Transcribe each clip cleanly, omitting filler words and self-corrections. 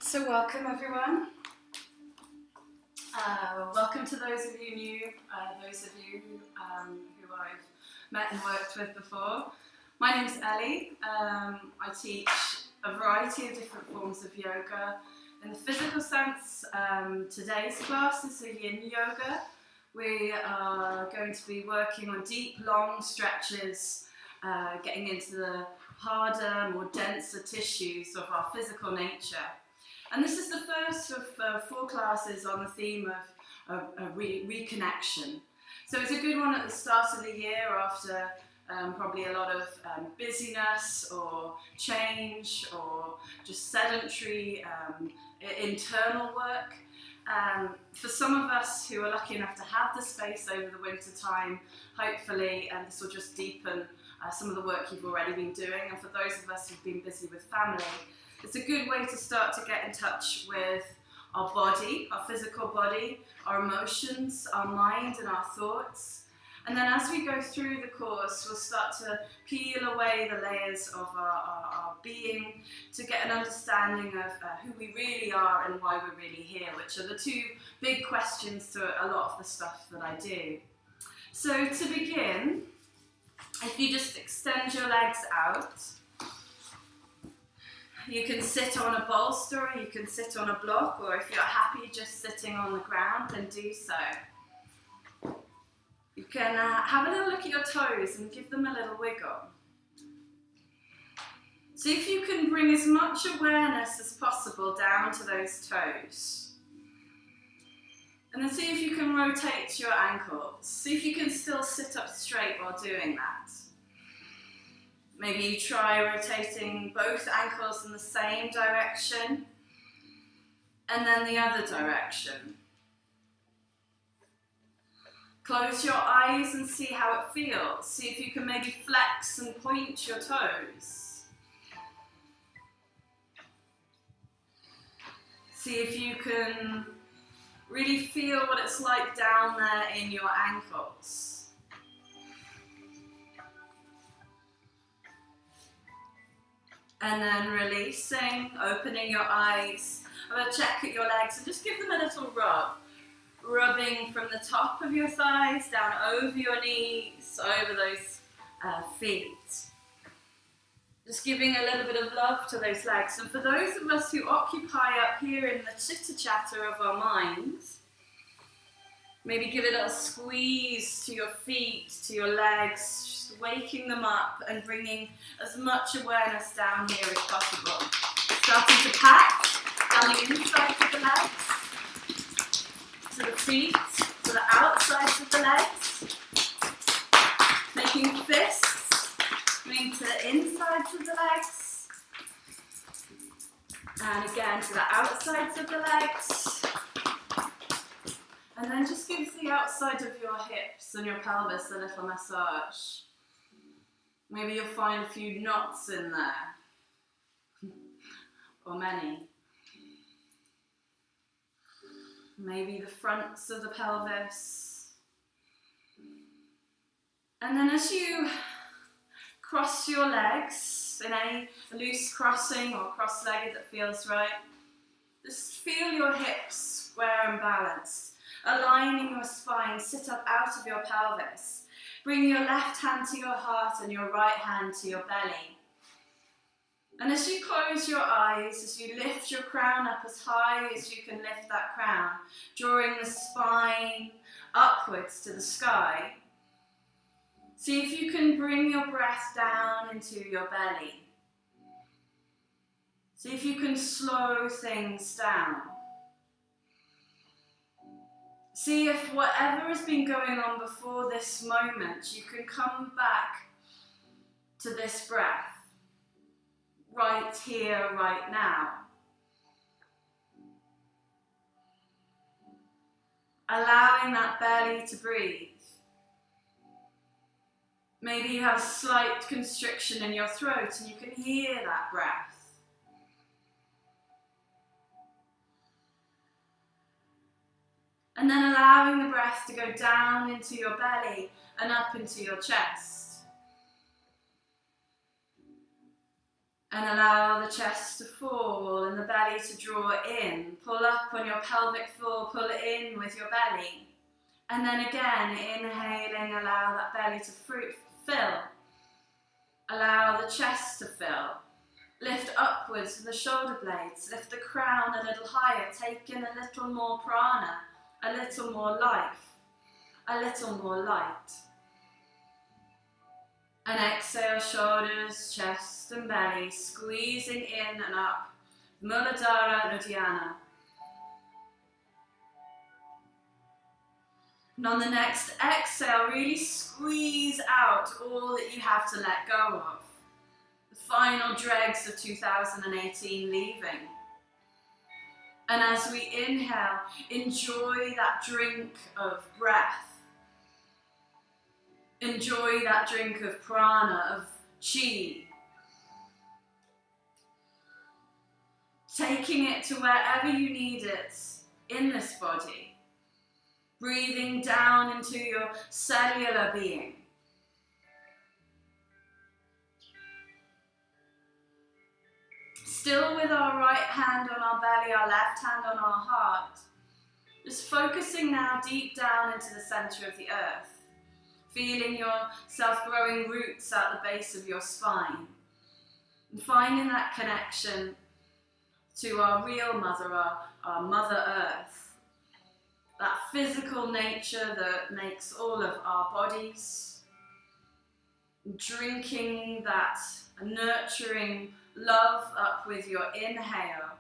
So welcome everyone. Welcome to those of you new, those of you who I've met and worked with before. My name's Ellie. I teach a variety of different forms of yoga. In the physical sense, today's class is a Yin Yoga. We are going to be working on deep, long stretches, getting into the harder, more denser tissues of our physical nature. And this is the first of 4 classes on the theme of reconnection. So it's a good one at the start of the year after probably a lot of busyness or change or just sedentary internal work. For some of us who are lucky enough to have the space over the winter time, hopefully this will just deepen some of the work you've already been doing. And for those of us who've been busy with family, it's a good way to start to get in touch with our body, our physical body, our emotions, our mind and our thoughts. And then as we go through the course, we'll start to peel away the layers of our being to get an understanding of who we really are and why we're really here, which are the 2 big questions to a lot of the stuff that I do. So to begin, if you just extend your legs out, you can sit on a bolster, or you can sit on a block, or if you're happy just sitting on the ground, then do so. You can have a little look at your toes and give them a little wiggle. See if you can bring as much awareness as possible down to those toes. And then see if you can rotate your ankles. See if you can still sit up straight while doing that. Maybe you try rotating both ankles in the same direction and then the other direction. Close your eyes and see how it feels. See if you can maybe flex and point your toes. See if you can really feel what it's like down there in your ankles. And then releasing, opening your eyes. I'm going to check at your legs and just give them a little rub. Rubbing from the top of your thighs, down over your knees, over those feet. Just giving a little bit of love to those legs. And for those of us who occupy up here in the chitter-chatter of our minds, maybe give it a little squeeze to your feet, to your legs, just waking them up and bringing as much awareness down here as possible. Starting to pat down the insides of the legs, to the feet, to the outsides of the legs, making fists, moving to the insides of the legs, and again to the outsides of the legs. And then just give the outside of your hips and your pelvis a little massage. Maybe you'll find a few knots in there, or many. Maybe the fronts of the pelvis. And then as you cross your legs in any loose crossing or cross-legged that feels right, just feel your hips square and balanced. Aligning your spine, sit up out of your pelvis. Bring your left hand to your heart and your right hand to your belly. And as you close your eyes, as you lift your crown up as high as you can lift that crown, drawing the spine upwards to the sky, see if you can bring your breath down into your belly. See if you can slow things down. See if whatever has been going on before this moment, you can come back to this breath, right here, right now. Allowing that belly to breathe. Maybe you have a slight constriction in your throat and you can hear that breath. And then allowing the breath to go down into your belly and up into your chest. And allow the chest to fall and the belly to draw in. Pull up on your pelvic floor, pull it in with your belly. And then again, inhaling, allow that belly to fill. Allow the chest to fill. Lift upwards the shoulder blades. Lift the crown a little higher. Take in a little more prana, a little more life, a little more light. And exhale, shoulders, chest and belly, squeezing in and up. Muladhara Uddiyana. And on the next exhale, really squeeze out all that you have to let go of. The final dregs of 2018 leaving. And as we inhale, enjoy that drink of breath. Enjoy that drink of prana, of chi. Taking it to wherever you need it in this body. Breathing down into your cellular being. Still with our right hand on our belly, our left hand on our heart. Just focusing now deep down into the center of the earth. Feeling yourself growing roots at the base of your spine. And finding that connection to our real mother, our Mother Earth. That physical nature that makes all of our bodies. Drinking that nurturing love up with your inhale.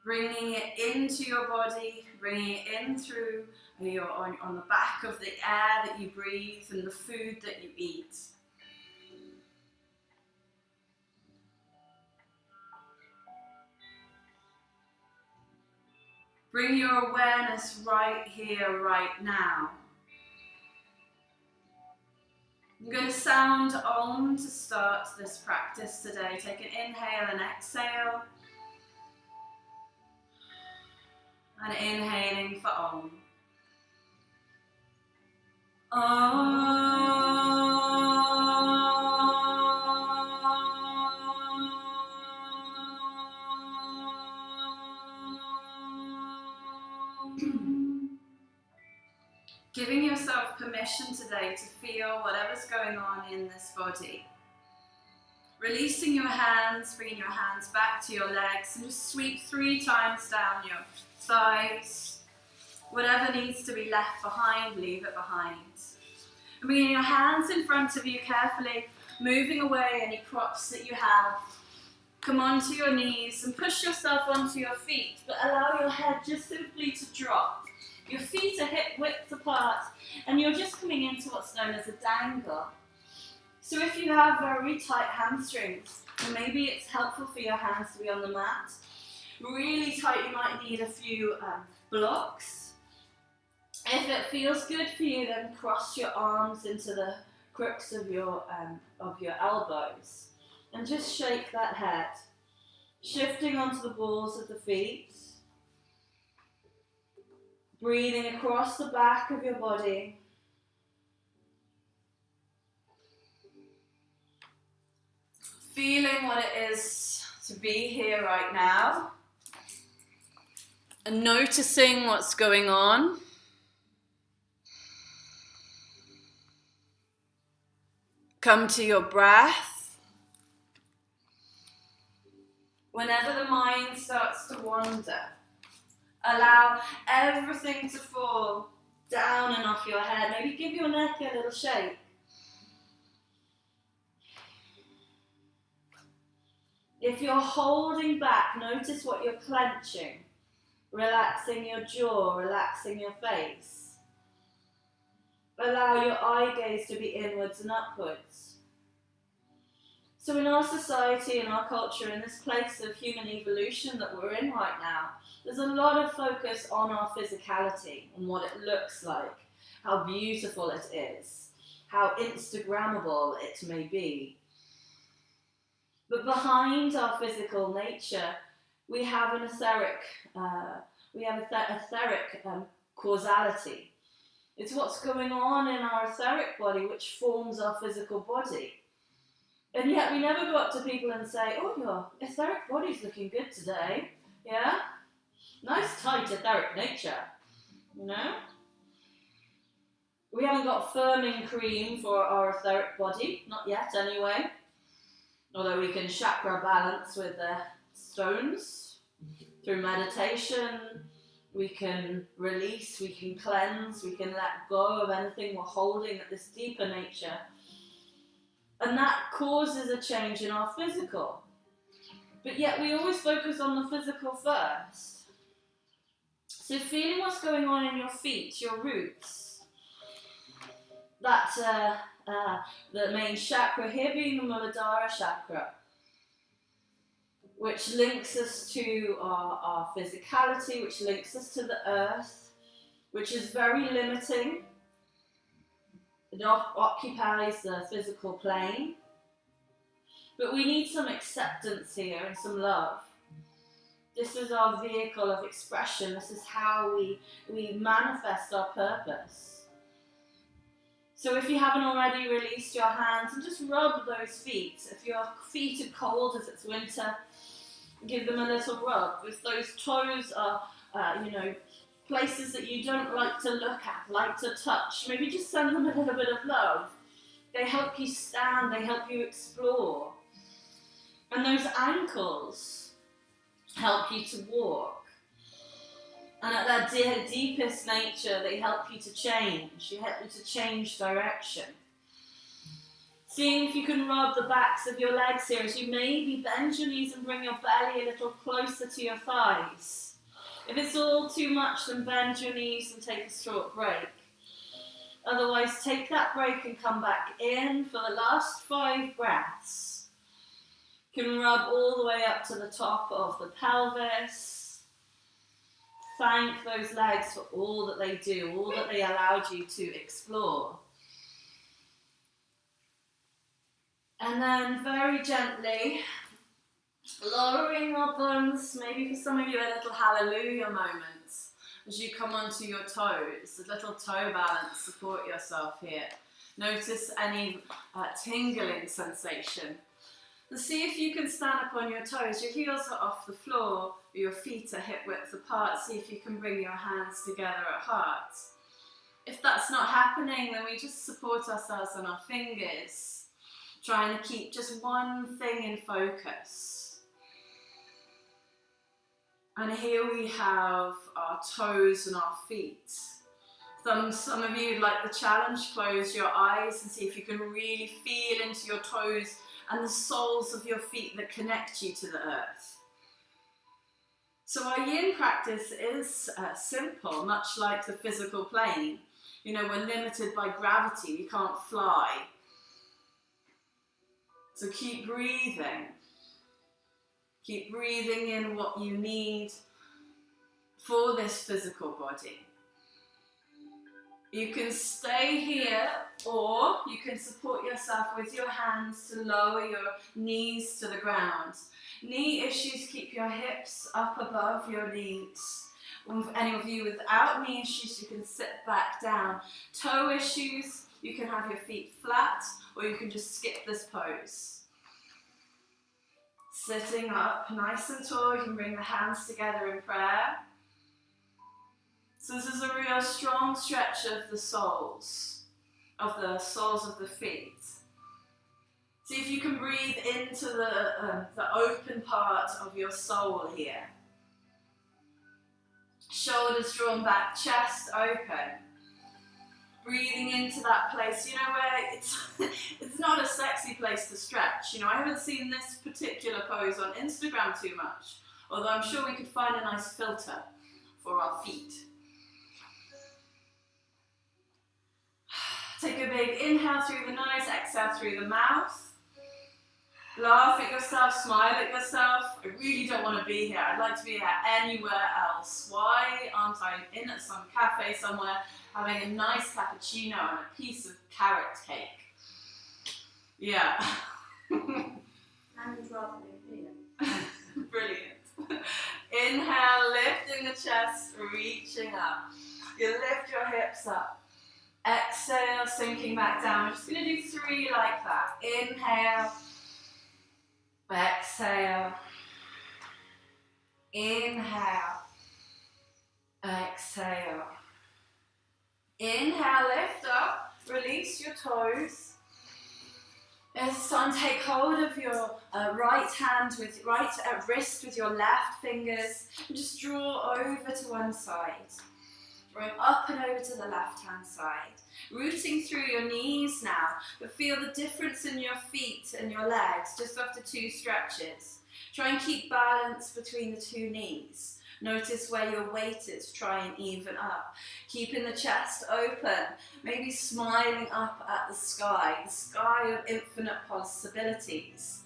Bringing it into your body, bringing it in through on the back of the air that you breathe and the food that you eat. Bring your awareness right here, right now. I'm going to sound Om to start this practice today. Take an inhale and exhale. And inhaling for Om. Giving yourself permission today to feel whatever's going on in this body. Releasing your hands, bringing your hands back to your legs and just sweep 3 times down your thighs. Whatever needs to be left behind, leave it behind. And bringing your hands in front of you carefully, moving away any props that you have. Come onto your knees and push yourself onto your feet, but allow your head just simply to drop. Your feet are hip width apart, and you're just coming into what's known as a dangle. So if you have very tight hamstrings, then maybe it's helpful for your hands to be on the mat. Really tight, you might need a few blocks. If it feels good for you, then cross your arms into the crooks of your elbows. And just shake that head, shifting onto the balls of the feet. Breathing across the back of your body. Feeling what it is to be here right now. And noticing what's going on. Come to your breath. Whenever the mind starts to wander, allow everything to fall down and off your head. Maybe give your neck a little shake. If you're holding back, notice what you're clenching. Relaxing your jaw, relaxing your face. Allow your eye gaze to be inwards and upwards. So in our society, in our culture, in this place of human evolution that we're in right now, there's a lot of focus on our physicality, on what it looks like, how beautiful it is, how Instagrammable it may be. But behind our physical nature, we have an etheric causality. It's what's going on in our etheric body which forms our physical body. And yet we never go up to people and say, oh, your etheric body's looking good today. Yeah? Nice tight etheric nature. You know? We haven't got firming cream for our etheric body. Not yet, anyway. Although we can chakra balance with the stones. Through meditation, we can release, we can cleanse, we can let go of anything we're holding at this deeper nature. And that causes a change in our physical. But yet we always focus on the physical first. So feeling what's going on in your feet, your roots. That the main chakra here being the Muladhara chakra, which links us to our physicality, which links us to the earth, which is very limiting. It occupies the physical plane. But we need some acceptance here and some love. This is our vehicle of expression. This is how we manifest our purpose. So if you haven't already, released your hands and just rub those feet. If your feet are cold as it's winter, give them a little rub. If those toes are, places that you don't like to look at, like to touch, maybe just send them a little bit of love. They help you stand, they help you explore. And those ankles help you to walk. And at their deepest nature, they help you to change. They help you to change direction. Seeing if you can rub the backs of your legs here as you maybe bend your knees and bring your belly a little closer to your thighs. If it's all too much, then bend your knees and take a short break. Otherwise, take that break and come back in for the last 5 breaths. You can rub all the way up to the top of the pelvis. Thank those legs for all that they do, all that they allowed you to explore. And then very gently, lowering your thumbs, maybe for some of you a little hallelujah moment as you come onto your toes, a little toe balance, support yourself here. Notice any tingling sensation. And see if you can stand up on your toes. Your heels are off the floor, your feet are hip width apart. See if you can bring your hands together at heart. If that's not happening, then we just support ourselves on our fingers, trying to keep just one thing in focus. And here we have our toes and our feet. Some of you like the challenge, close your eyes and see if you can really feel into your toes and the soles of your feet that connect you to the earth. So our yin practice is simple, much like the physical plane. You know, we're limited by gravity, we can't fly. So keep breathing. Keep breathing in what you need for this physical body. You can stay here, or you can support yourself with your hands to lower your knees to the ground. Knee issues, keep your hips up above your knees. For any of you without knee issues, you can sit back down. Toe issues, you can have your feet flat, or you can just skip this pose. Sitting up nice and tall, you can bring the hands together in prayer. So this is a real strong stretch of the soles of the feet. See if you can breathe into the open part of your sole here. Shoulders drawn back, chest open. Breathing into that place, you know, where it's not a sexy place to stretch. You know, I haven't seen this particular pose on Instagram too much, although I'm sure we could find a nice filter for our feet. Take a big inhale through the nose, exhale through the mouth. Laugh at yourself, smile at yourself. I really don't want to be here. I'd like to be here anywhere else. Why aren't I in at some cafe somewhere having a nice cappuccino and a piece of carrot cake? Yeah. And you'd rather be here. Brilliant. Inhale, lifting the chest, reaching up. You lift your hips up. Exhale, sinking back down. We're just going to do 3 like that. Inhale, Exhale. Inhale. Exhale. Inhale, lift up, release your toes. It's time to take hold of your right hand with wrist with your left fingers and just draw over to one side. Drawing up and over to the left hand side. Rooting through your knees now, but feel the difference in your feet and your legs just after 2 stretches. Try and keep balance between the 2 knees. Notice where your weight is, try and even up. Keeping the chest open, maybe smiling up at the sky of infinite possibilities.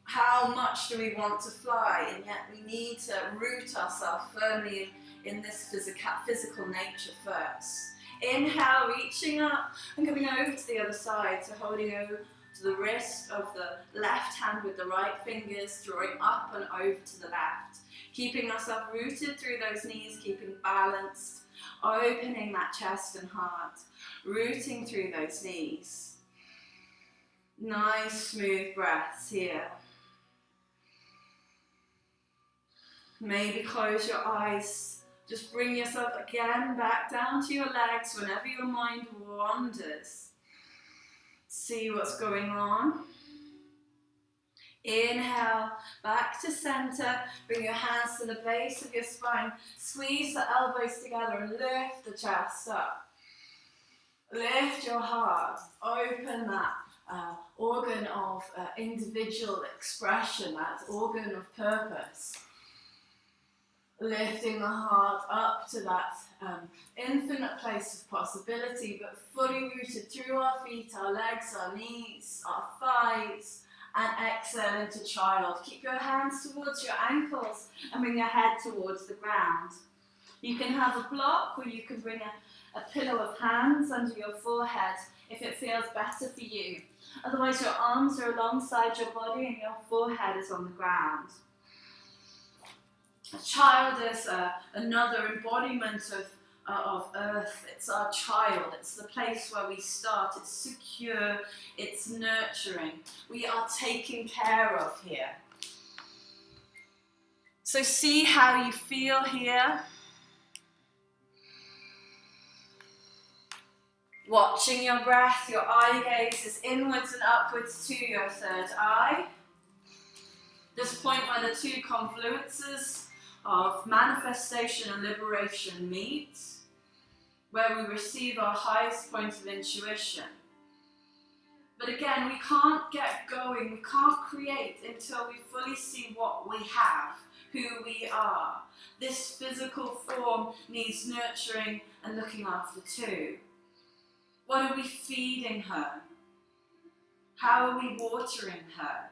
How much do we want to fly, and yet we need to root ourselves firmly in this physical nature first. Inhale, reaching up and coming over to the other side, so holding over to the wrist of the left hand with the right fingers, drawing up and over to the left. Keeping ourselves rooted through those knees, keeping balanced, opening that chest and heart, rooting through those knees. Nice smooth breaths here. Maybe close your eyes, just bring yourself again back down to your legs whenever your mind wanders. See what's going on. Inhale, back to center, bring your hands to the base of your spine, squeeze the elbows together and lift the chest up. Lift your heart, open that organ of individual expression, that organ of purpose. Lifting the heart up to that infinite place of possibility, but fully rooted through our feet, our legs, our knees, our thighs, and exhale into child. Keep your hands towards your ankles and bring your head towards the ground. You can have a block, or you can bring a pillow of hands under your forehead if it feels better for you. Otherwise, your arms are alongside your body and your forehead is on the ground. A child is another embodiment of earth. It's our child. It's the place where we start. It's secure. It's nurturing. We are taken care of here. So see how you feel here. Watching your breath, your eye gaze is inwards and upwards to your third eye. This point where the 2 confluences of manifestation and liberation meet, where we receive our highest point of intuition. But again, we can't get going, we can't create until we fully see what we have, who we are. This physical form needs nurturing and looking after too. What are we feeding her? How are we watering her?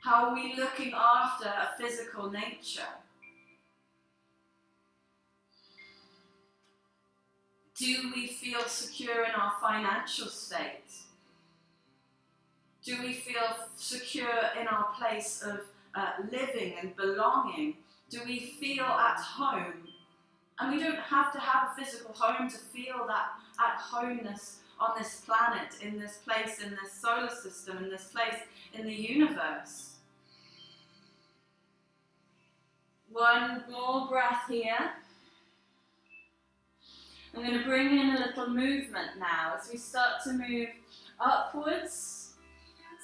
How are we looking after a physical nature? Do we feel secure in our financial state? Do we feel secure in our place of living and belonging? Do we feel at home? And we don't have to have a physical home to feel that at-homeness on this planet, in this place, in this solar system, in this place, in the universe. One more breath here. I'm going to bring in a little movement now as we start to move upwards,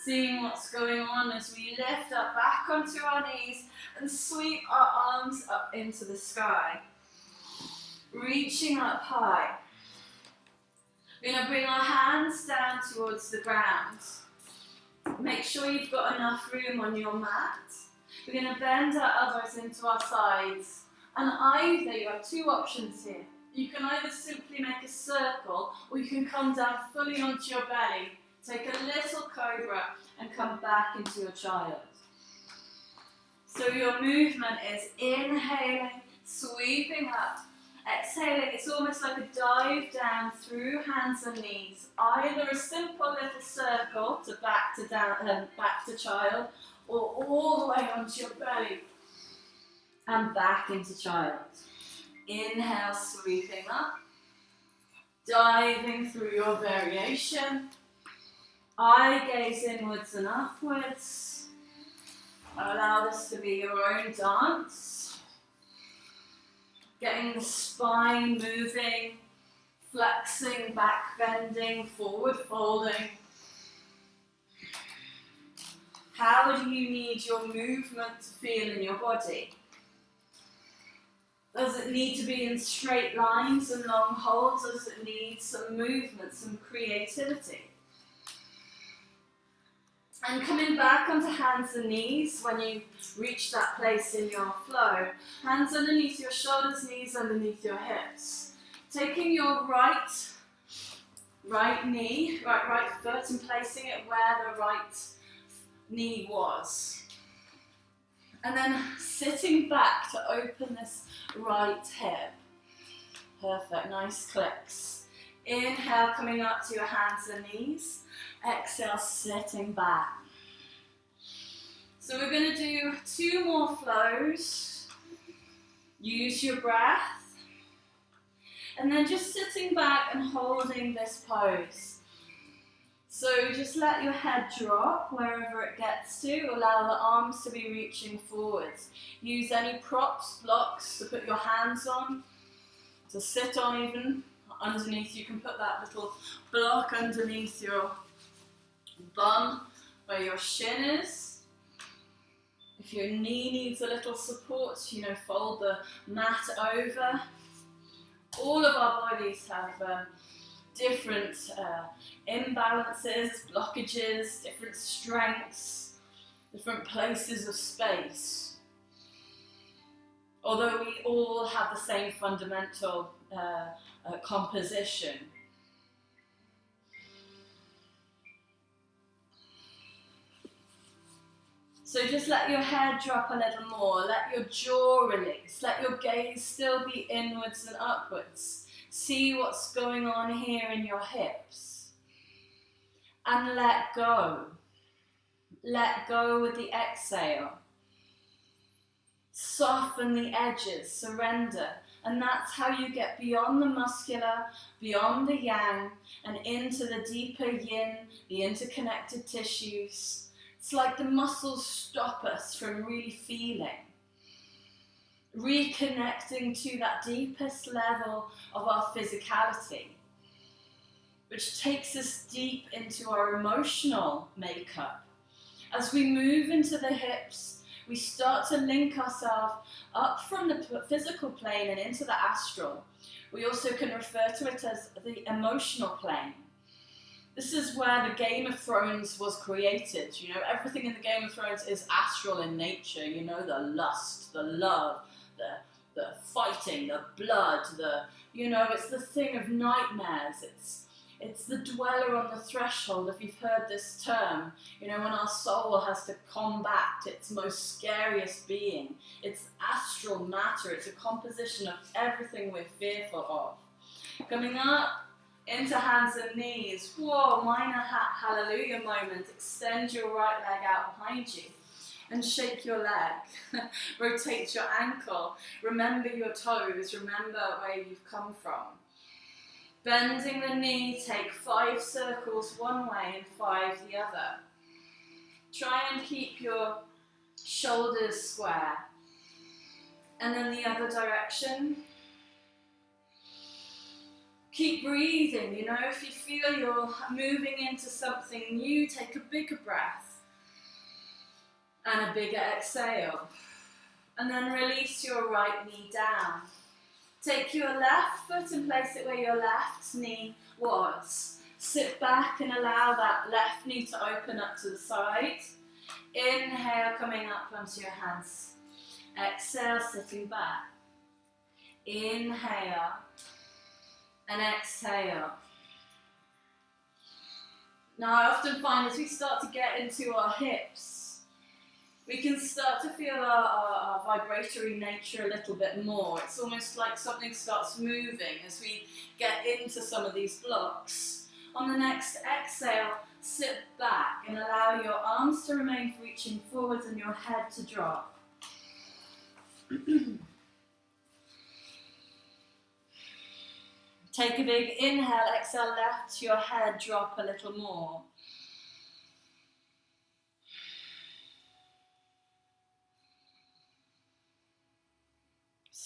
seeing what's going on as we lift up back onto our knees and sweep our arms up into the sky. Reaching up high. We're going to bring our hands down towards the ground. Make sure you've got enough room on your mat. We're going to bend our elbows into our sides. And either, you have 2 options here. You can either simply make a circle, or you can come down fully onto your belly, take a little cobra, and come back into your child. So your movement is inhaling, sweeping up. Exhaling, it's almost like a dive down through hands and knees. Either a simple little circle to back to child, or all the way onto your belly and back into child. Inhale, sweeping up, diving through your variation. Eye gaze inwards and upwards. Allow this to be your own dance. Getting the spine moving, flexing, back bending, forward folding. How do you need your movement to feel in your body? Does it need to be in straight lines and long holds, or does it need some movement, some creativity? And coming back onto hands and knees when you reach that place in your flow. Hands underneath your shoulders, knees underneath your hips. Taking your right knee, right foot, and placing it where the right knee was. And then sitting back to open this right hip. Perfect, nice clicks. Inhale, coming up to your hands and knees. Exhale, sitting back. So we're going to do 2 more flows. Use your breath. And then just sitting back and holding this pose. So just let your head drop wherever it gets to. Allow the arms to be reaching forwards. Use any props, blocks to put your hands on, to sit on even. Underneath, you can put that little block underneath your bum where your shin is. If your knee needs a little support, fold the mat over. All of our bodies have different imbalances, blockages, different strengths, different places of space. Although we all have the same fundamental composition. So just let your head drop a little more, let your jaw release, let your gaze still be inwards and upwards. See what's going on here in your hips. And let go. Let go with the exhale. Soften the edges, surrender. And that's how you get beyond the muscular, beyond the yang, and into the deeper yin, the interconnected tissues. It's like the muscles stop us from really feeling. Reconnecting to that deepest level of our physicality, which takes us deep into our emotional makeup. As we move into the hips, we start to link ourselves up from the physical plane and into the astral. We also can refer to it as the emotional plane. This is where the Game of Thrones was created. Everything in the Game of Thrones is astral in nature. The lust, the love, the fighting, the blood, it's the thing of nightmares. It's the dweller on the threshold, if you've heard this term. When our soul has to combat its most scariest being. It's astral matter. It's a composition of everything we're fearful of. Coming up into hands and knees. Whoa, minor hallelujah moment. Extend your right leg out behind you. And shake your leg. Rotate your ankle. Remember your toes. Remember where you've come from. Bending the knee, take 5 circles one way and 5 the other. Try and keep your shoulders square. And then the other direction. Keep breathing, if you feel you're moving into something new, take a bigger breath. And a bigger exhale. And then release your right knee down. Take your left foot and place it where your left knee was. Sit back and allow that left knee to open up to the side. Inhale, coming up onto your hands. Exhale, sitting back. Inhale and exhale. Now I often find as we start to get into our hips, we can start to feel our vibratory nature a little bit more. It's almost like something starts moving as we get into some of these blocks. On the next exhale, sit back and allow your arms to remain reaching forwards and your head to drop. Take a big inhale, exhale, left your head drop a little more.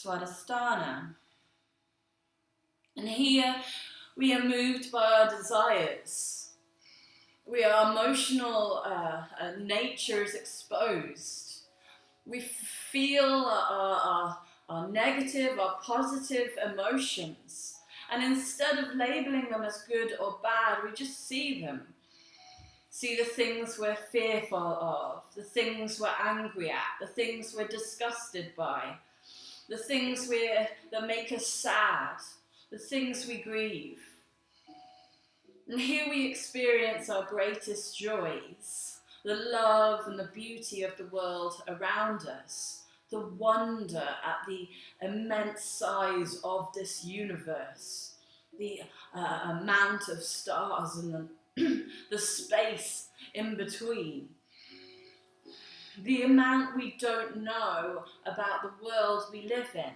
Swadhisthana. And here we are moved by our desires. Our emotional nature is exposed. We feel our negative, our positive emotions. And instead of labeling them as good or bad, we just see them. See the things we're fearful of, the things we're angry at, the things we're disgusted by, the things that make us sad, the things we grieve. And here we experience our greatest joys, the love and the beauty of the world around us, the wonder at the immense size of this universe, the amount of stars and the space in between, the amount we don't know about the world we live in,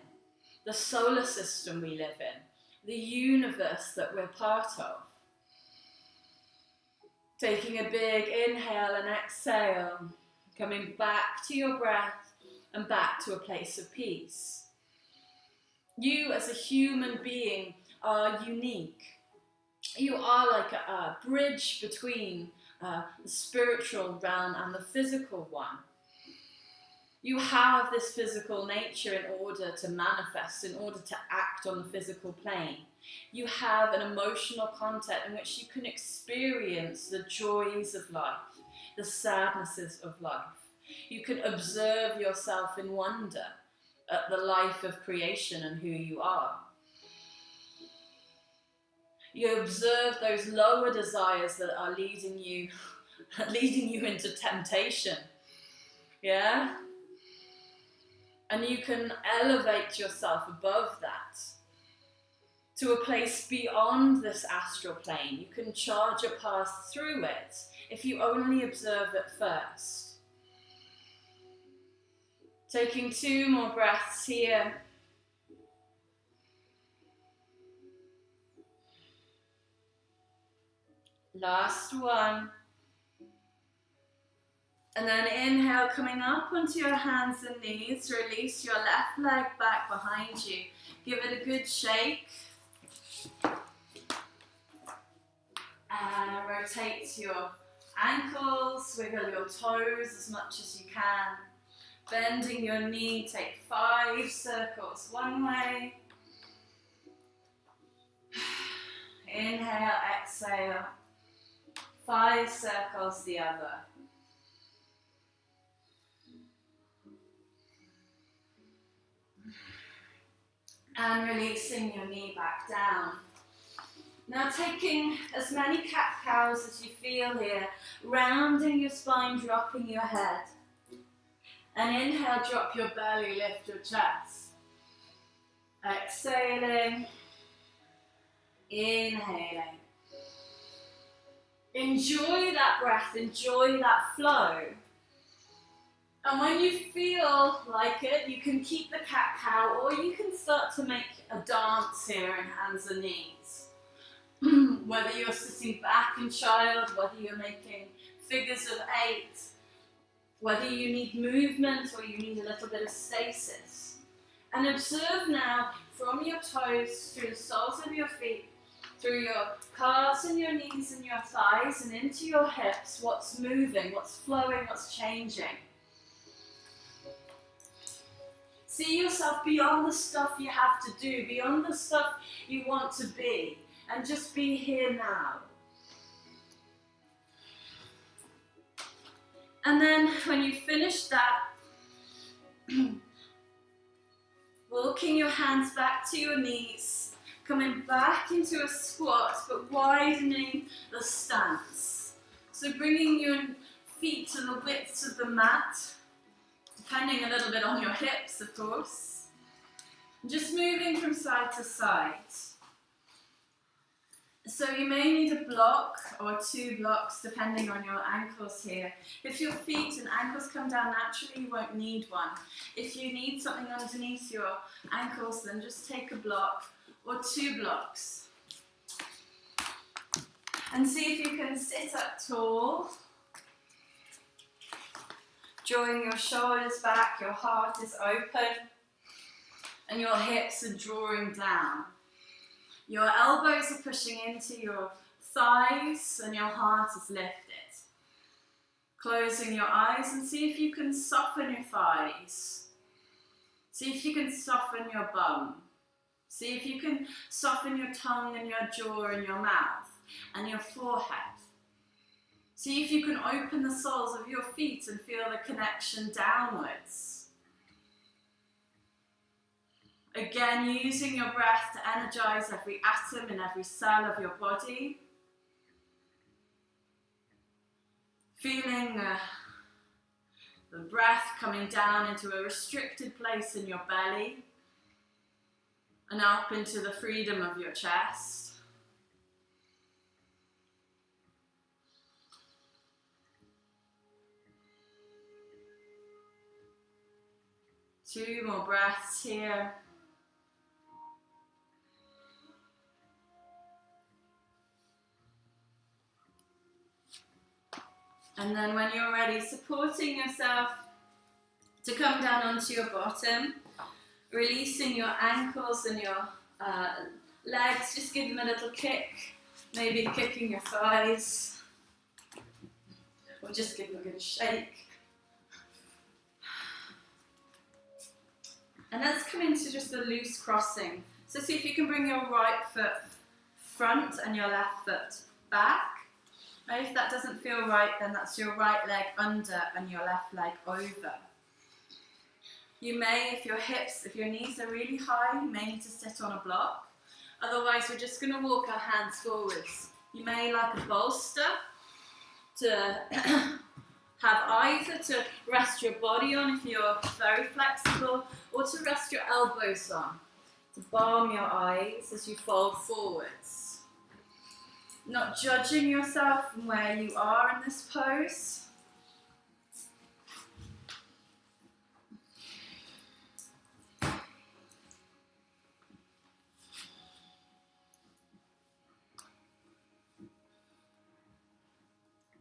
the solar system we live in, the universe that we're part of. Taking a big inhale and exhale, coming back to your breath and back to a place of peace. You as a human being are unique. You are like a bridge between the spiritual realm and the physical one. You have this physical nature in order to manifest, in order to act on the physical plane. You have an emotional content in which you can experience the joys of life, the sadnesses of life. You can observe yourself in wonder at the life of creation and who you are. You observe those lower desires that are leading you into temptation. Yeah? And you can elevate yourself above that to a place beyond this astral plane. You can charge a path through it if you only observe it first. Taking 2 more breaths here. Last one. And then inhale, coming up onto your hands and knees. Release your left leg back behind you. Give it a good shake. And rotate your ankles, wiggle your toes as much as you can. Bending your knee, take 5 circles one way. Inhale, exhale. 5 circles the other. And releasing your knee back down. Now taking as many cat-cows as you feel here, rounding your spine, dropping your head. And inhale, drop your belly, lift your chest. Exhaling, inhaling. Enjoy that breath, enjoy that flow. And when you feel like it, you can keep the cat-cow, or you can start to make a dance here in hands and knees. Whether you're sitting back in child, whether you're making figures of 8, whether you need movement or you need a little bit of stasis. And observe now from your toes, through the soles of your feet, through your calves and your knees and your thighs and into your hips, what's moving, what's flowing, what's changing. See yourself beyond the stuff you have to do, beyond the stuff you want to be, and just be here now. And then when you finish that, walking your hands back to your knees, coming back into a squat, but widening the stance. So bringing your feet to the widths of the mat, depending a little bit on your hips, of course. Just moving from side to side. So you may need a block or 2 blocks depending on your ankles here. If your feet and ankles come down naturally, you won't need one. If you need something underneath your ankles, then just take a block or 2 blocks. And see if you can sit up tall. Drawing your shoulders back, your heart is open. and your hips are drawing down. Your elbows are pushing into your thighs and your heart is lifted. Closing your eyes and see if you can soften your thighs. See if you can soften your bum. See if you can soften your tongue and your jaw and your mouth and your forehead. See if you can open the soles of your feet and feel the connection downwards. Again, using your breath to energize every atom and every cell of your body. Feeling the breath coming down into a restricted place in your belly and up into the freedom of your chest. Two more breaths here. And then when you're ready, supporting yourself to come down onto your bottom, releasing your ankles and your legs, just give them a little kick, maybe kicking your thighs, or just give them a good shake. And let's come into just a loose crossing. So see if you can bring your right foot front and your left foot back. Now if that doesn't feel right, then that's your right leg under and your left leg over. You may, if your knees are really high, you may need to sit on a block. Otherwise, we're just going to walk our hands forwards. You may like a bolster to have either to rest your body on if you're very flexible, or to rest your elbows on, to balm your eyes as you fold forwards. Not judging yourself from where you are in this pose.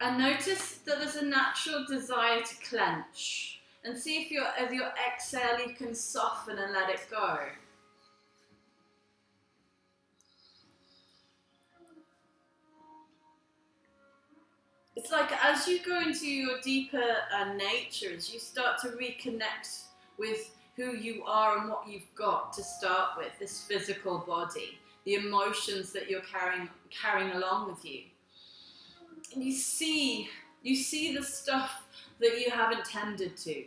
And notice that there's a natural desire to clench. And see if as you exhale, you can soften and let it go. It's like as you go into your deeper nature, as you start to reconnect with who you are and what you've got to start with, this physical body, the emotions that you're carrying along with you. And you see the stuff that you haven't tended to.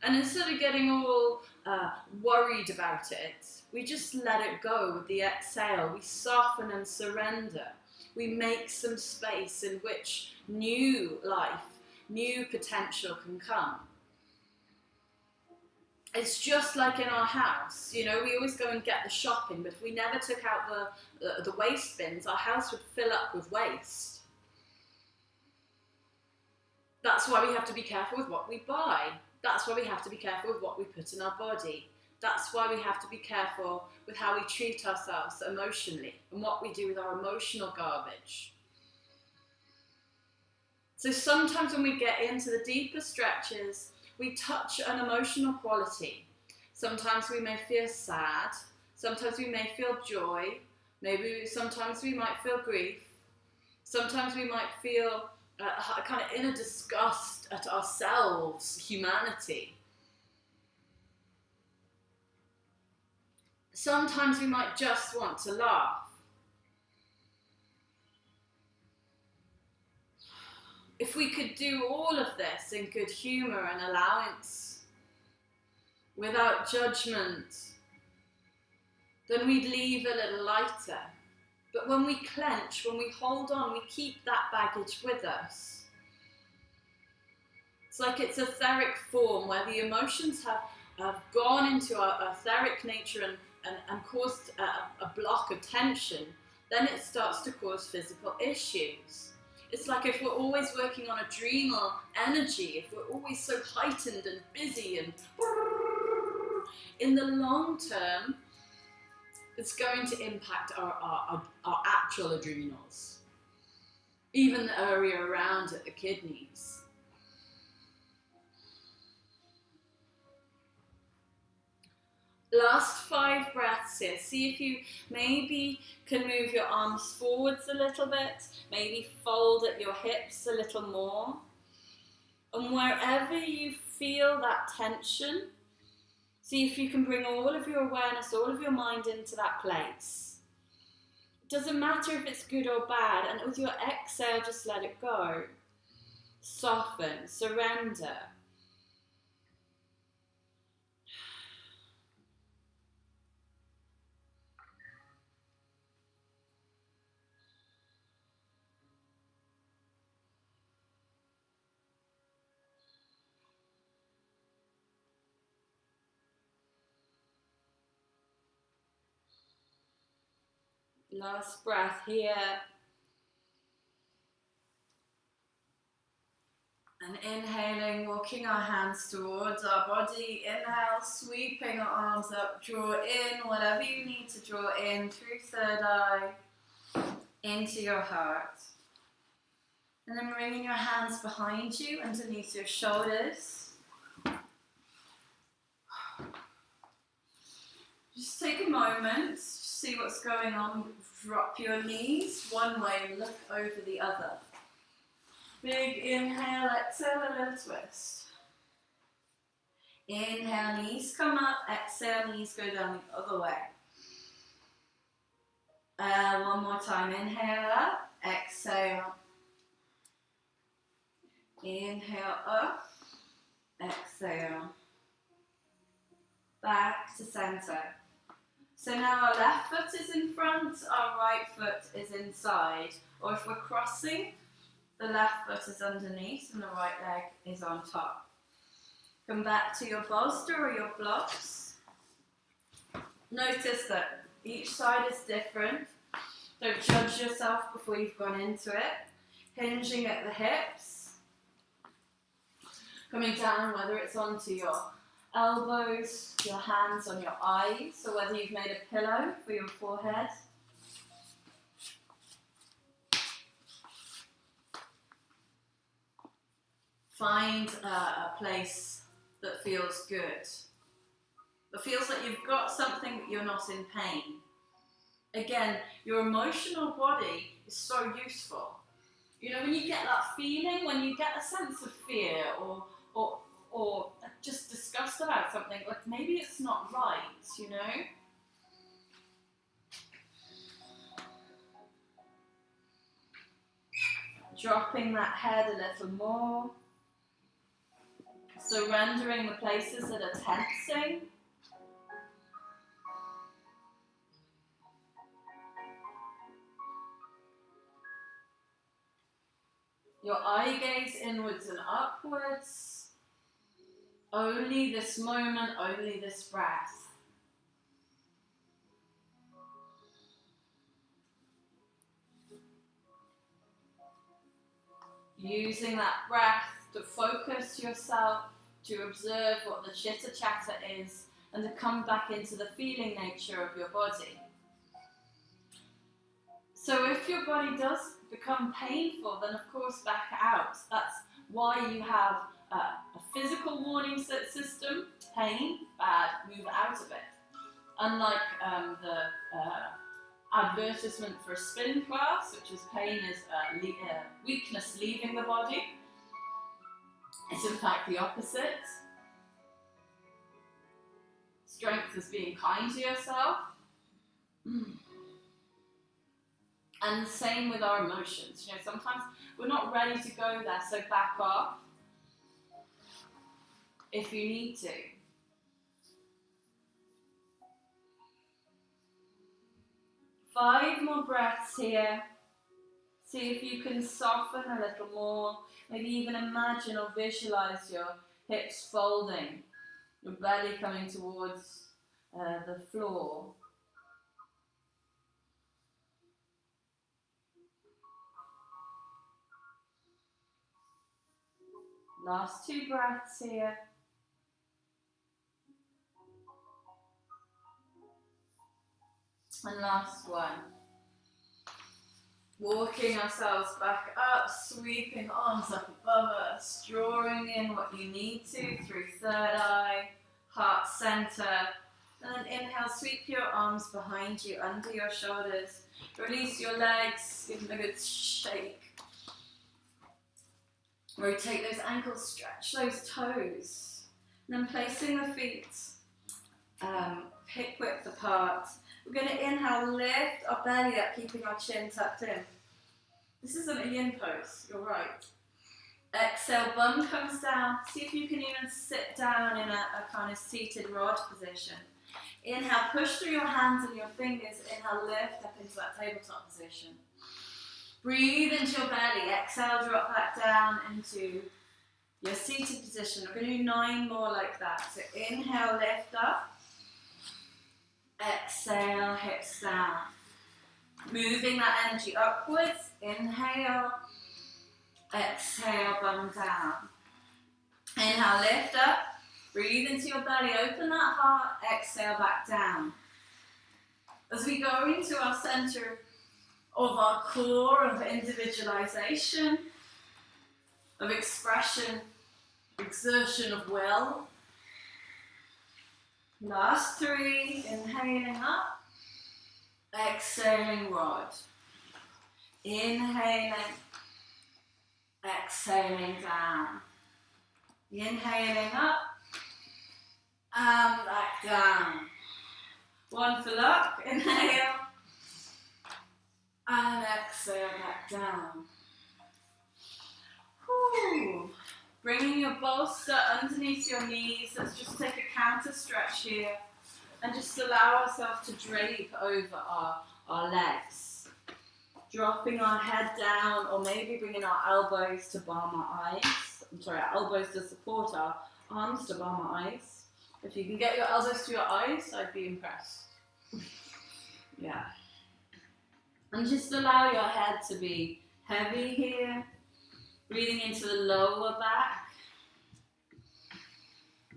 And instead of getting all worried about it, we just let it go with the exhale. We soften and surrender. We make some space in which new life, new potential can come. It's just like in our house, you know, we always go and get the shopping, but if we never took out the waste bins, our house would fill up with waste. That's why we have to be careful with what we buy. That's why we have to be careful with what we put in our body. That's why we have to be careful with how we treat ourselves emotionally and what we do with our emotional garbage. So sometimes when we get into the deeper stretches, we touch an emotional quality. Sometimes we may feel sad. Sometimes we may feel joy. Sometimes we might feel grief. Sometimes we might feel a kind of inner disgust at ourselves, humanity. Sometimes we might just want to laugh. If we could do all of this in good humour and allowance, without judgment, then we'd leave a little lighter. But when we clench, when we hold on, we keep that baggage with us. It's like it's etheric form where the emotions have gone into our etheric nature and caused a block of tension. Then it starts to cause physical issues. It's like if we're always working on adrenal energy, if we're always so heightened and busy and in the long term, it's going to impact our actual adrenals, even the area around it, the kidneys. Last 5 breaths here. See if you maybe can move your arms forwards a little bit, maybe fold at your hips a little more. And wherever you feel that tension, see if you can bring all of your awareness, all of your mind into that place. It doesn't matter if it's good or bad, and with your exhale, just let it go. Soften, surrender. Last breath here. And inhaling, walking our hands towards our body. Inhale, sweeping our arms up. Draw in whatever you need to draw in through third eye into your heart. And then bringing your hands behind you, underneath your shoulders. Just take a moment, see what's going on. Drop your knees one way, look over the other. Big inhale, exhale, a little twist. Inhale, knees come up, exhale, knees go down the other way. One more time, inhale up, exhale. Inhale up, exhale. Back to center. So now our left foot is in front, our right foot is inside. Or if we're crossing, the left foot is underneath and the right leg is on top. Come back to your bolster or your blocks. Notice that each side is different. Don't judge yourself before you've gone into it. Hinging at the hips. Coming down, whether it's onto your elbows, your hands on your eyes, or whether you've made a pillow for your forehead. Find a place that feels good. That feels like you've got something but you're not in pain. Again, your emotional body is so useful. You know, when you get that feeling, when you get a sense of fear or just disgust about something, like maybe it's not right, you know? Dropping that head a little more. Surrendering the places that are tensing. Your eye gaze inwards and upwards. Only this moment, only this breath. Using that breath to focus yourself, to observe what the chitter chatter is, and to come back into the feeling nature of your body. So if your body does become painful, then of course back out. That's why you have a physical warning system. Pain, bad, move out of it. Unlike the advertisement for a spin class, which is pain is weakness leaving the body. It's in fact the opposite. Strength is being kind to yourself. And the same with our emotions. You know, sometimes we're not ready to go there, so back off if you need to. Five more breaths here. See if you can soften a little more. Maybe even imagine or visualize your hips folding, your belly coming towards the floor. Last 2 breaths here. And last one. Walking ourselves back up, sweeping arms up above us, drawing in what you need to through third eye, heart center, And then inhale, sweep your arms behind you, under your shoulders. Release your legs, give them a good shake. Rotate those ankles, stretch those toes. And then placing the feet hip width apart. We're going to inhale, lift our belly up, keeping our chin tucked in. This isn't a yin pose, you're right. Exhale, bum comes down. See if you can even sit down in a kind of seated rod position. Inhale, push through your hands and your fingers. Inhale, lift up into that tabletop position. Breathe into your belly. Exhale, drop back down into your seated position. We're going to do 9 more like that. So inhale, lift up. Exhale, hips down. Moving that energy upwards. Inhale. Exhale, bum down. Inhale, lift up. Breathe into your belly, open that heart. Exhale, back down. As we go into our center of our core of individualization, of expression, exertion of will. Last 3, inhaling up. Exhaling, rod. Inhaling. Exhaling down. Inhaling up and back down. 1 for luck. Inhale and exhale back down. Whew. Bringing your bolster underneath your knees. Let's just take a counter stretch here and just allow ourselves to drape over our legs. Dropping our head down, or maybe bringing our elbows to balm our eyes. Our elbows to support our arms to balm our eyes. If you can get your elbows to your eyes, I'd be impressed. Yeah. And just allow your head to be heavy here. Breathing into the lower back.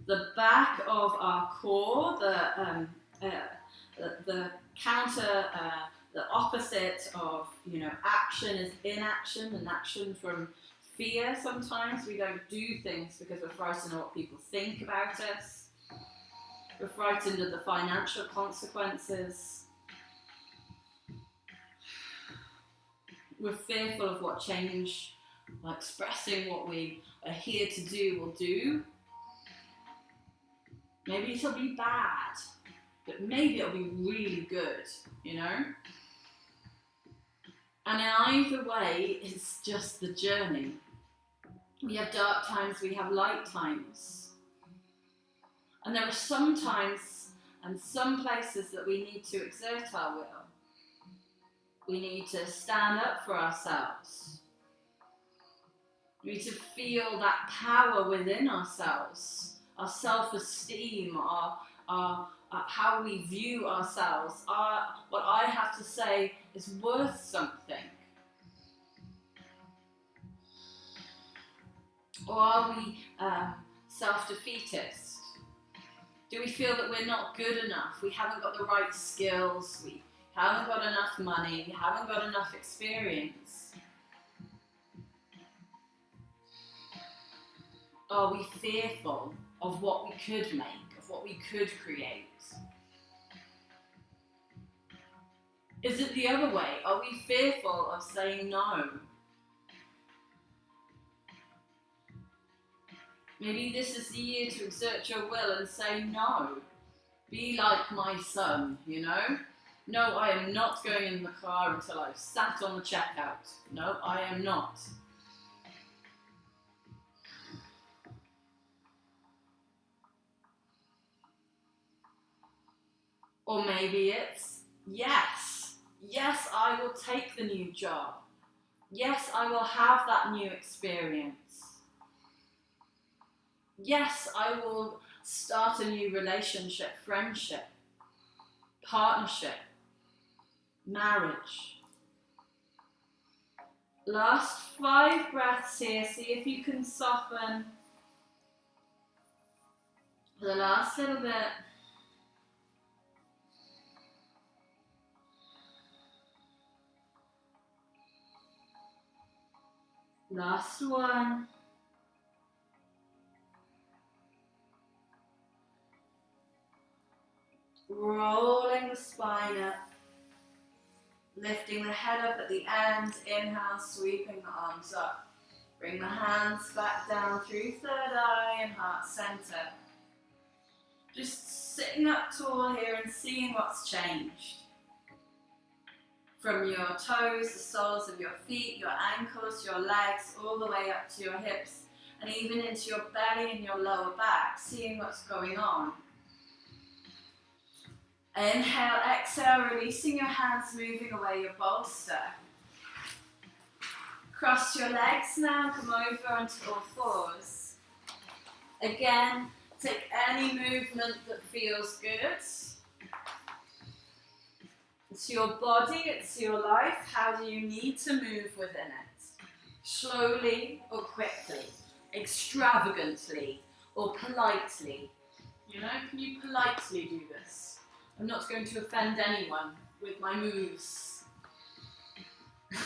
The back of our core, the counter, the opposite of, action is inaction, and action from fear. Sometimes we don't do things because we're frightened of what people think about us. We're frightened of the financial consequences. We're fearful of what change, expressing what we are here to do will do. Maybe it'll be bad, but maybe it'll be really good, And in either way, it's just the journey. We have dark times, we have light times. And there are some times and some places that we need to exert our will. We need to stand up for ourselves. We need to feel that power within ourselves, our self-esteem, our how we view ourselves. What I have to say is worth something. Or are we self-defeatist? Do we feel that we're not good enough? We haven't got the right skills. We haven't got enough money. We haven't got enough experience. Are we fearful of what we could make, of what we could create? Is it the other way? Are we fearful of saying no? Maybe this is the year to exert your will and say no. Be like my son, No, I am not going in the car until I've sat on the checkout. No, I am not. Or maybe it's, yes, I will take the new job. Yes, I will have that new experience. Yes, I will start a new relationship, friendship, partnership, marriage. Last 5 breaths here. See if you can soften for the last little bit. Last one. Rolling the spine up. Lifting the head up at the end. Inhale, sweeping the arms up. Bring the hands back down through third eye and heart center. Just sitting up tall here and seeing what's changed. From your toes, the soles of your feet, your ankles, your legs, all the way up to your hips, and even into your belly and your lower back, seeing what's going on. Inhale, exhale, releasing your hands, moving away your bolster. Cross your legs now, come over onto all fours. Again, take any movement that feels good. It's your body, it's your life. How do you need to move within it? Slowly or quickly, extravagantly or politely. You know, can you politely do this? I'm not going to offend anyone with my moves.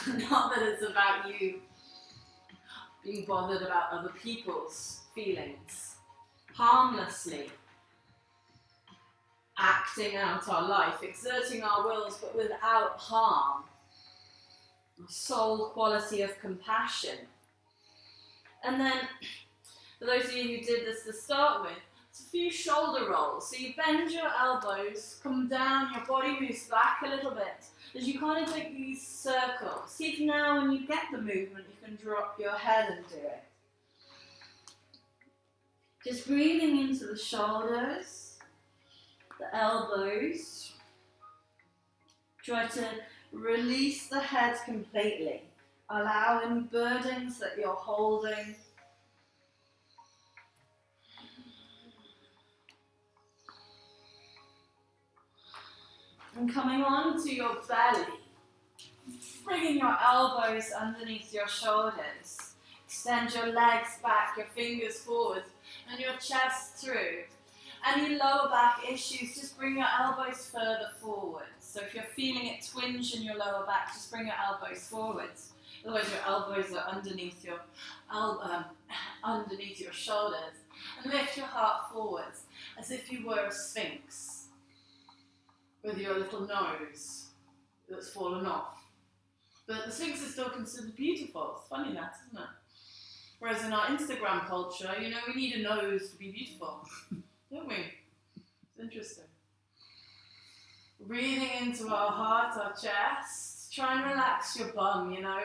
Not that it's about you being bothered about other people's feelings. Harmlessly acting out our life, exerting our wills, but without harm. A soul quality of compassion. And then, for those of you who did this to start with, it's a few shoulder rolls. So you bend your elbows, come down, your body moves back a little bit. As you kind of take these circles. See if now when you get the movement, you can drop your head and do it. Just breathing into the shoulders, the elbows. Try to release the head completely. Allow any burdens that you're holding. And coming on to your belly. Bringing your elbows underneath your shoulders. Extend your legs back, your fingers forward, and your chest through. Any lower back issues, just bring your elbows further forward. So if you're feeling it twinge in your lower back, just bring your elbows forwards. Otherwise your elbows are underneath your shoulders. And lift your heart forwards, as if you were a sphinx, with your little nose that's fallen off. But the sphinx is still considered beautiful. It's funny that, isn't it? Whereas in our Instagram culture, you know, we need a nose to be beautiful. Don't we? It's interesting. Breathing into our heart, our chest. Try and relax your bum, you know.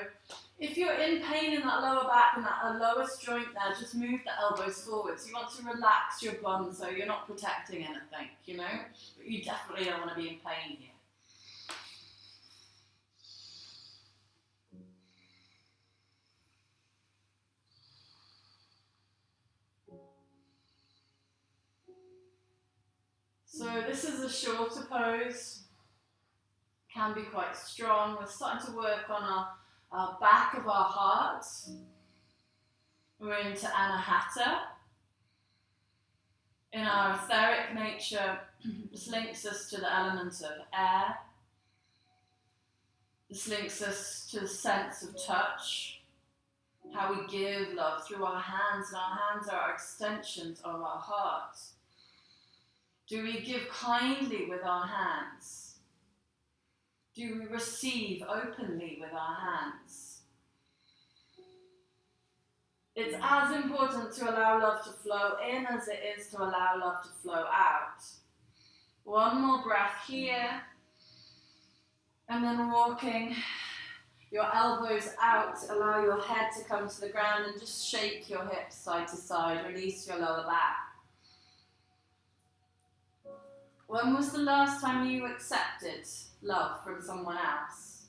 If you're in pain in that lower back and that lowest joint there, just move the elbows forwards. You want to relax your bum so you're not protecting anything, you know. But you definitely don't want to be in pain here. So this is a shorter pose, can be quite strong. We're starting to work on our back of our heart. We're into Anahata. In our etheric nature, this links us to the element of air. This links us to the sense of touch, how we give love through our hands, and our hands are our extensions of our heart. Do we give kindly with our hands? Do we receive openly with our hands? It's as important to allow love to flow in as it is to allow love to flow out. One more breath here, and then walking your elbows out, allow your head to come to the ground and just shake your hips side to side, release your lower back. When was the last time you accepted love from someone else?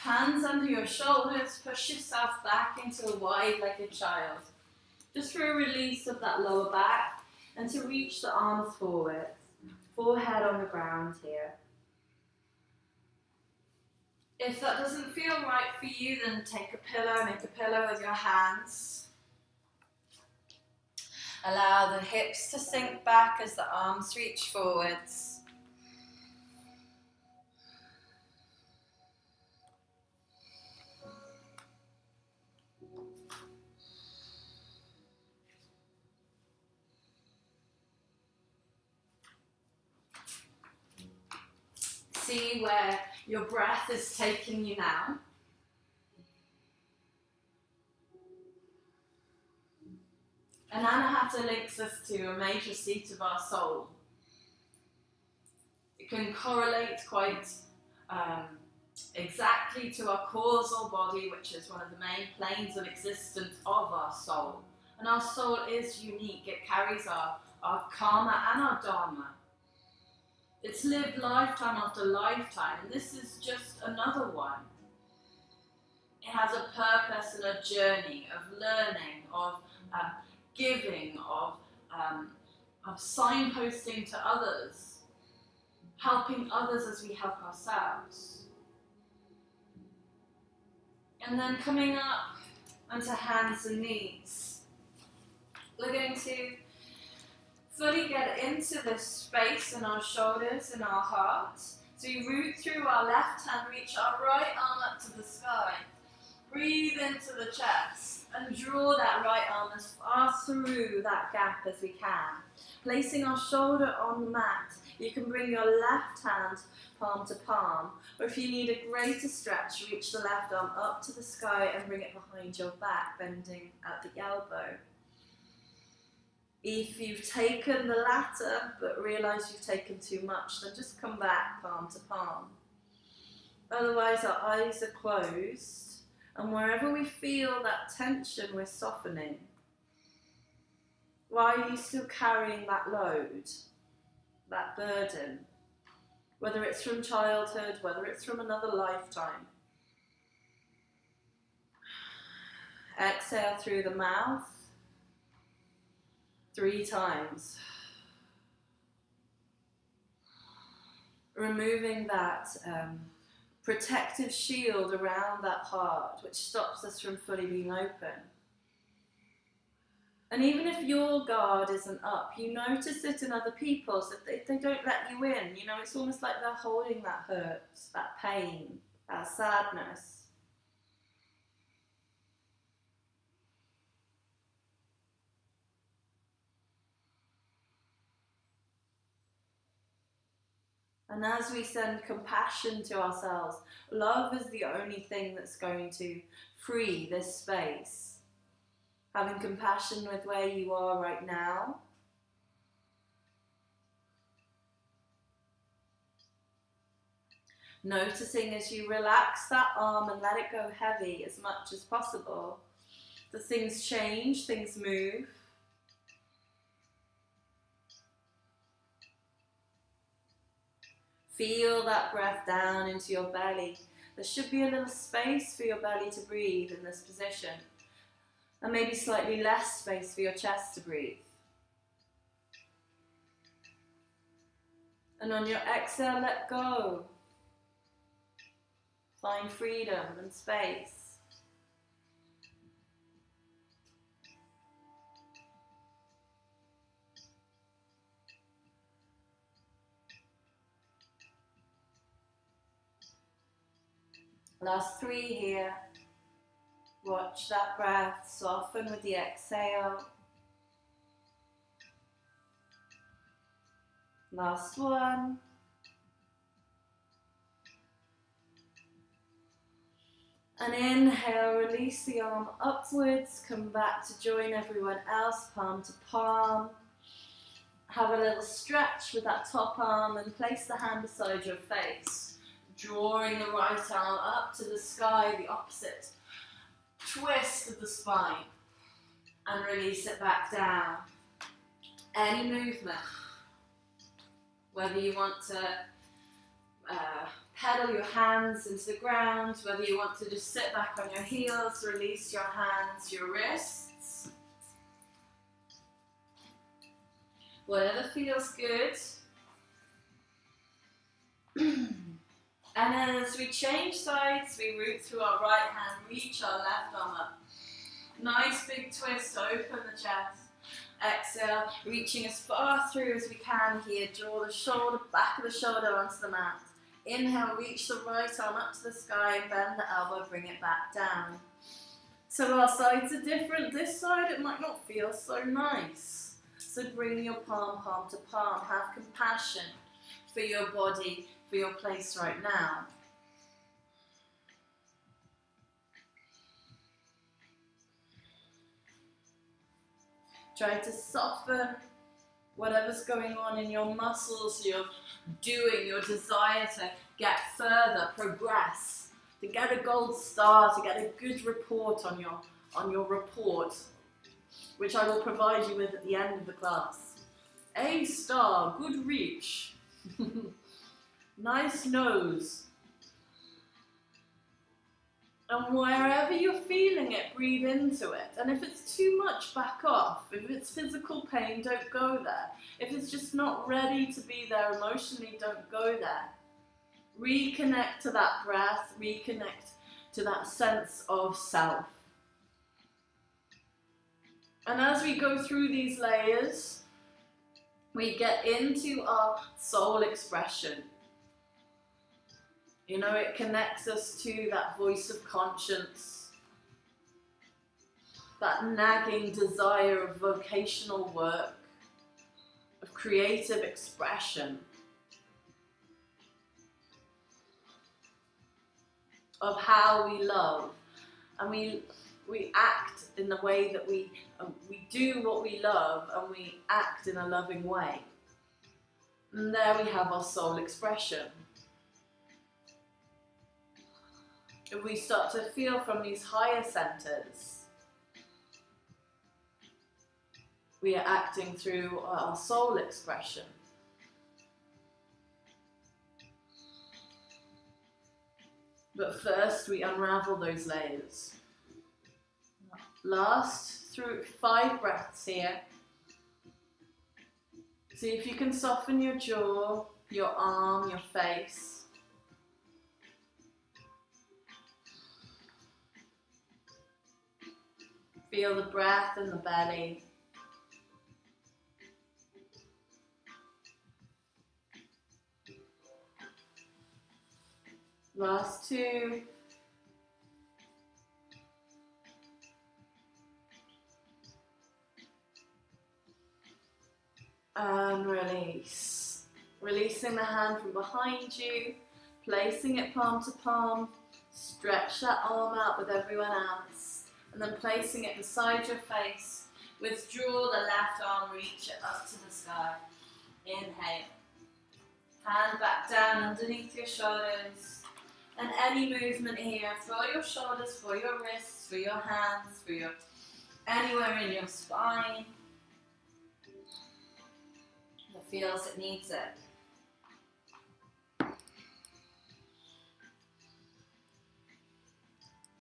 Hands under your shoulders, push yourself back into a wide-legged child. Just for a release of that lower back and to reach the arms forward. Forehead on the ground here. If that doesn't feel right for you, then take a pillow, make a pillow with your hands. Allow the hips to sink back as the arms reach forwards. see where your breath is taking you now. And Anahata links us to a major seat of our soul. It can correlate quite exactly to our causal body, which is one of the main planes of existence of our soul. And our soul is unique. It carries our karma and our dharma. It's lived lifetime after lifetime, and this is just another one. It has a purpose and a journey of learning, of giving, of signposting to others, helping others as we help ourselves. And then coming up onto hands and knees. We're going to fully get into this space in our shoulders and our hearts. So we root through our left hand, reach our right arm up to the sky. Breathe into the chest and draw that right arm as far through that gap as we can. Placing our shoulder on the mat, you can bring your left hand palm to palm, or if you need a greater stretch, reach the left arm up to the sky and bring it behind your back, bending at the elbow. If you've taken the latter but realise you've taken too much, then just come back palm to palm. Otherwise our eyes are closed, and wherever we feel that tension, we're softening. Why are you still carrying that load, that burden? Whether it's from childhood, whether it's from another lifetime. Exhale through the mouth 3 times. Removing that protective shield around that heart, which stops us from fully being open. And even if your guard isn't up, you notice it in other people's, that they don't let you in. You know, it's almost like they're holding that hurt, that pain, that sadness. And as we send compassion to ourselves, love is the only thing that's going to free this space. Having compassion with where you are right now. Noticing as you relax that arm and let it go heavy as much as possible, that things change, things move. Feel that breath down into your belly. There should be a little space for your belly to breathe in this position. And maybe slightly less space for your chest to breathe. And on your exhale, let go. Find freedom and space. Last 3 here. Watch that breath soften with the exhale. Last one. And inhale, release the arm upwards, come back to join everyone else, palm to palm. Have a little stretch with that top arm and place the hand beside your face. Drawing the right arm up to the sky, the opposite twist of the spine, and release it back down. Any movement, whether you want to pedal your hands into the ground, whether you want to just sit back on your heels, release your hands, your wrists, whatever feels good. And as we change sides, we root through our right hand, reach our left arm up. Nice big twist, open the chest. Exhale, reaching as far through as we can here. Draw the shoulder, back of the shoulder onto the mat. Inhale, reach the right arm up to the sky and bend the elbow, bring it back down. So our sides are different. This side, it might not feel so nice. So bring your palm to palm. Have compassion for your body, for your place right now. Try to soften whatever's going on in your muscles, your doing, your desire to get further, progress, to get a gold star, to get a good report on your report, which I will provide you with at the end of the class. A star, good reach, nice nose. And wherever you're feeling it, breathe into it. And if it's too much, back off. If it's physical pain, don't go there. If it's just not ready to be there emotionally, don't go there. Reconnect to that breath, reconnect to that sense of self. And as we go through these layers, we get into our soul expression. You know, it connects us to that voice of conscience, that nagging desire of vocational work, of creative expression, of how we love. And we act in the way that we do what we love, and we act in a loving way. And there we have our soul expression. If we start to feel from these higher centers, we are acting through our soul expression. But first we unravel those layers. Last, through 5 breaths here. See if you can soften your jaw, your arm, your face. Feel the breath in the belly. Last 2. And release. Releasing the hand from behind you, placing it palm to palm. Stretch that arm out with everyone else. And then placing it beside your face. Withdraw the left arm, reach it up to the sky. Inhale. Hand back down underneath your shoulders. And any movement here for your shoulders, for your wrists, for your hands, for your anywhere in your spine that feels it needs it.